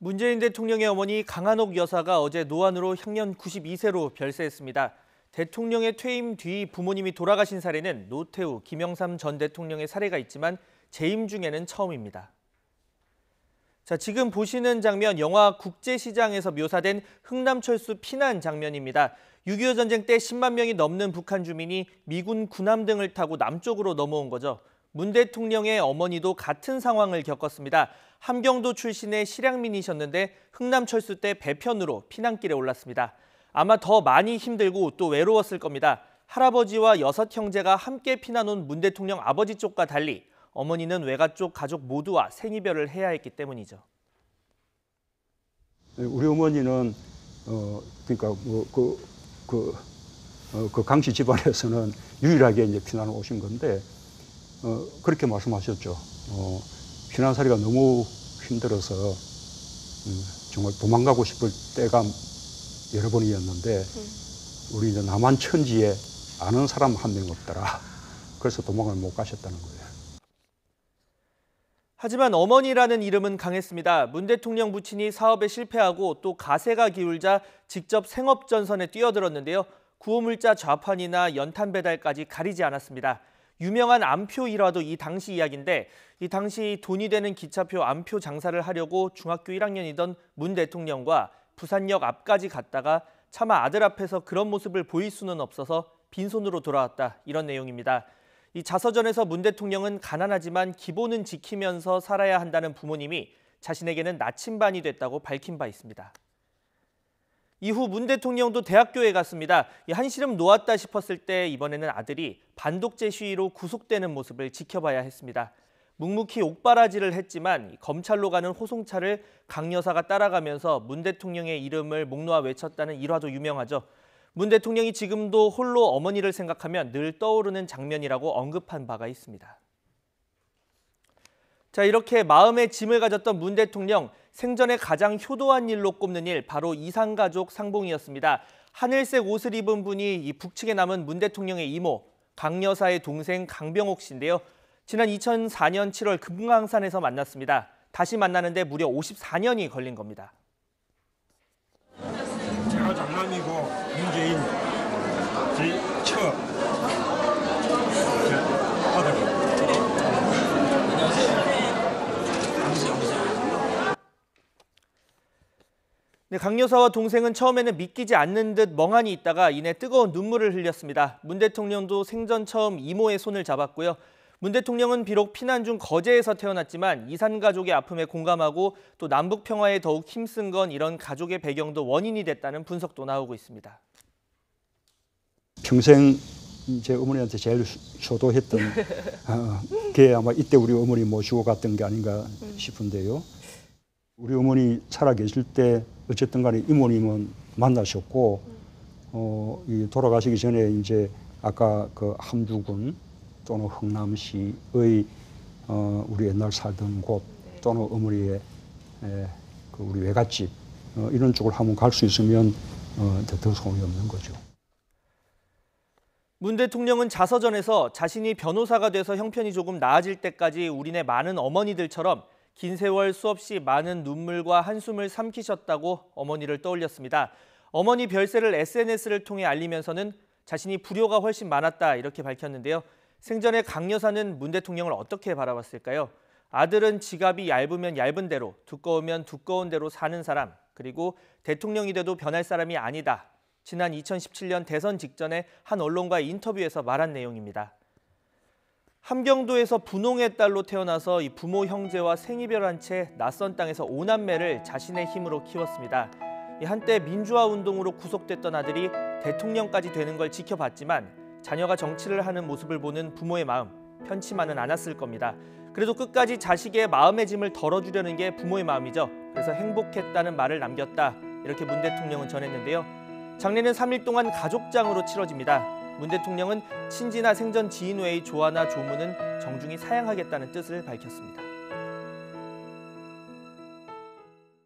문재인 대통령의 어머니 강한옥 여사가 어제 노안으로 향년 92세로 별세했습니다. 대통령의 퇴임 뒤 부모님이 돌아가신 사례는 노태우, 김영삼 전 대통령의 사례가 있지만 재임 중에는 처음입니다. 자, 지금 보시는 장면, 영화 국제시장에서 묘사된 흥남철수 피난 장면입니다. 6.25 전쟁 때 10만 명이 넘는 북한 주민이 미군 군함 등을 타고 남쪽으로 넘어온 거죠. 문 대통령의 어머니도 같은 상황을 겪었습니다. 함경도 출신의 실향민이셨는데 흥남철수 때 배편으로 피난길에 올랐습니다. 아마 더 많이 힘들고 또 외로웠을 겁니다. 할아버지와 6 형제가 함께 피난 온 문 대통령 아버지 쪽과 달리 어머니는 외가 쪽 가족 모두와 생이별을 해야 했기 때문이죠. 우리 어머니는 그러니까 그 강씨 집안에서는 유일하게 이제 피난을 오신 건데 그렇게 말씀하셨죠. 피난살이가 너무 힘들어서 정말 도망가고 싶을 때가 여러 번이었는데 우리 이제 남한 천지에 아는 사람 한 명 없더라. 그래서 도망을 못 가셨다는 거예요. 하지만 어머니라는 이름은 강했습니다. 문 대통령 부친이 사업에 실패하고 또 가세가 기울자 직접 생업전선에 뛰어들었는데요. 구호물자 좌판이나 연탄 배달까지 가리지 않았습니다. 유명한 암표 일화도 이 당시 이야기인데 이 당시 돈이 되는 기차표 암표 장사를 하려고 중학교 1학년이던 문 대통령과 부산역 앞까지 갔다가 차마 아들 앞에서 그런 모습을 보일 수는 없어서 빈손으로 돌아왔다, 이런 내용입니다. 이 자서전에서 문 대통령은 가난하지만 기본은 지키면서 살아야 한다는 부모님이 자신에게는 나침반이 됐다고 밝힌 바 있습니다. 이후 문 대통령도 대학교에 갔습니다. 한시름 놓았다 싶었을 때 이번에는 아들이 반독재 시위로 구속되는 모습을 지켜봐야 했습니다. 묵묵히 옥바라지를 했지만 검찰로 가는 호송차를 강 여사가 따라가면서 문 대통령의 이름을 목 놓아 외쳤다는 일화도 유명하죠. 문 대통령이 지금도 홀로 어머니를 생각하면 늘 떠오르는 장면이라고 언급한 바가 있습니다. 자, 이렇게 마음의 짐을 가졌던 문 대통령, 생전에 가장 효도한 일로 꼽는 일, 바로 이산가족 상봉이었습니다. 하늘색 옷을 입은 분이 이 북측에 남은 문 대통령의 이모, 강 여사의 동생 강병옥 씨인데요. 지난 2004년 7월 금강산에서 만났습니다. 다시 만나는데 무려 54년이 걸린 겁니다. 제가 장남이고 문재인 제 아들. 네, 강 여사와 동생은 처음에는 믿기지 않는 듯 멍하니 있다가 이내 뜨거운 눈물을 흘렸습니다. 문 대통령도 생전 처음 이모의 손을 잡았고요. 문 대통령은 비록 피난 중 거제에서 태어났지만 이산 가족의 아픔에 공감하고 또 남북 평화에 더욱 힘쓴 건 이런 가족의 배경도 원인이 됐다는 분석도 나오고 있습니다. 평생 제 어머니한테 제일 효도했던 게 아마 이때 우리 어머니 모시고 갔던 게 아닌가 싶은데요. 우리 어머니 살아계실 때 어쨌든 간에 이모님은 만나셨고 이 돌아가시기 전에 이제 아까 그 함주군 또는 흥남시의 우리 옛날 살던 곳 또는 어머니의 그 우리 외갓집 이런 쪽을 한번 갈 수 있으면 더 소용이 없는 거죠. 문 대통령은 자서전에서 자신이 변호사가 돼서 형편이 조금 나아질 때까지 우리네 많은 어머니들처럼 긴 세월 수없이 많은 눈물과 한숨을 삼키셨다고 어머니를 떠올렸습니다. 어머니 별세를 SNS를 통해 알리면서는 자신이 불효가 훨씬 많았다, 이렇게 밝혔는데요. 생전에 강 여사는 문 대통령을 어떻게 바라봤을까요? 아들은 지갑이 얇으면 얇은 대로, 두꺼우면 두꺼운 대로 사는 사람, 그리고 대통령이 돼도 변할 사람이 아니다. 지난 2017년 대선 직전에 한 언론과의 인터뷰에서 말한 내용입니다. 함경도에서 분홍의 딸로 태어나서 이 부모 형제와 생이별한 채 낯선 땅에서 5남매를 자신의 힘으로 키웠습니다. 한때 민주화 운동으로 구속됐던 아들이 대통령까지 되는 걸 지켜봤지만 자녀가 정치를 하는 모습을 보는 부모의 마음 편치만은 않았을 겁니다. 그래도 끝까지 자식의 마음의 짐을 덜어주려는 게 부모의 마음이죠. 그래서 행복했다는 말을 남겼다, 이렇게 문 대통령은 전했는데요. 장례는 3일 동안 가족장으로 치러집니다. 문 대통령은 친지나 생전 지인 외의 조화나 조문은 정중히 사양하겠다는 뜻을 밝혔습니다.